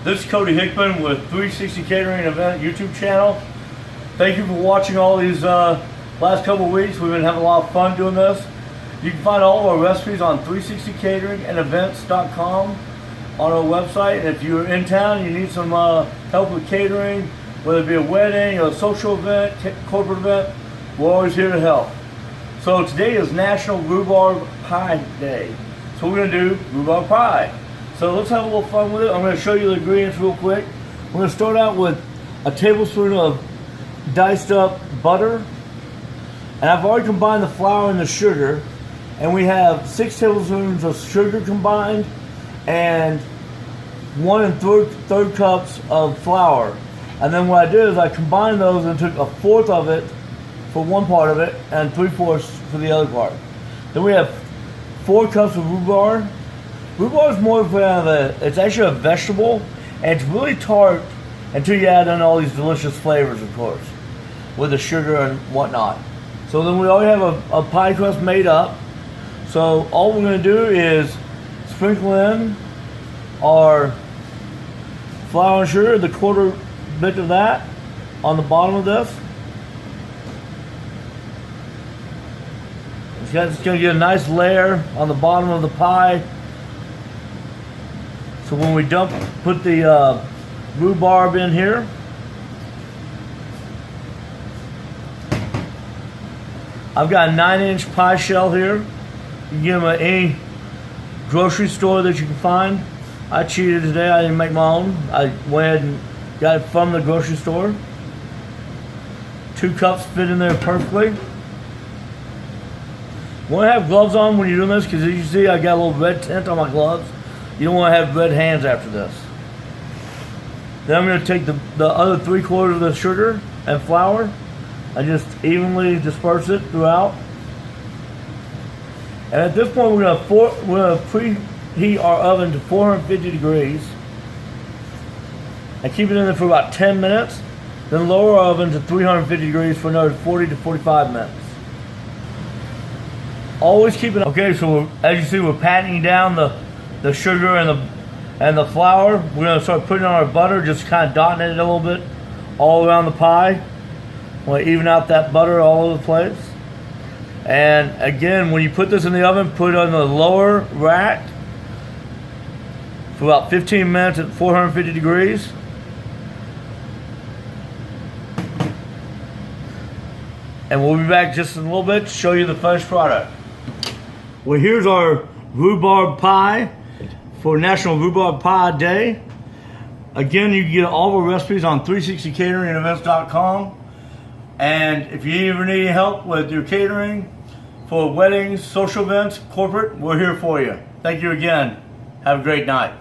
This is Cody Hickman with 360 Catering Event YouTube channel. Thank you for watching all these last couple of weeks. We've been having a lot of fun doing this. You can find all of our recipes on 360cateringandevents.com on our website. And if you're in town and you need some help with catering, whether it be a wedding, a social event, corporate event, we're always here to help. So today is National Rhubarb Pie Day. So we're going to do rhubarb pie. So let's have a little fun with it. I'm going to show you the ingredients real quick. We're going to start out with a tablespoon of diced up butter. And I've already combined the flour and the sugar. And we have 6 tablespoons of sugar combined and 1 1/3 cups of flour. And then what I did is I combined those and took 1/4 of it for one part of it and 3/4 for the other part. Then we have 4 cups of rhubarb. Rhubarb is more of it's actually a vegetable, and it's really tart until you add in all these delicious flavors, of course, with the sugar and whatnot. So then we already have a pie crust made up. So all we're going to do is sprinkle in our flour and sugar, the 1/4 bit of that, on the bottom of this. It's going to get a nice layer on the bottom of the pie. So when we put the rhubarb in here, I've got a 9-inch pie shell here. You can get them at any grocery store that you can find. I cheated today. I didn't make my own. I went ahead and got it from the grocery store. 2 cups fit in there perfectly. You want to have gloves on when you're doing this, because as you see, I got a little red tint on my gloves. You don't want to have red hands after this. Then I'm going to take the other 3/4 of the sugar and flour and just evenly disperse it throughout. And at this point, we're going to preheat our oven to 450 degrees and keep it in there for about 10 minutes. Then lower our oven to 350 degrees for another 40 to 45 minutes. Always keep it. Okay, so as you see, we're patting down the sugar and the flour. We're going to start putting on our butter, just kind of dotting it a little bit all around the pie. We'll even out that butter all over the place. And again, when you put this in the oven, put it on the lower rack for about 15 minutes at 450 degrees. And we'll be back just in a little bit to show you the finished product. Well, here's our rhubarb pie for National Rhubarb Pie Day. Again, you can get all of our recipes on 360cateringandevents.com. And if you ever need help with your catering for weddings, social events, corporate, we're here for you. Thank you again. Have a great night.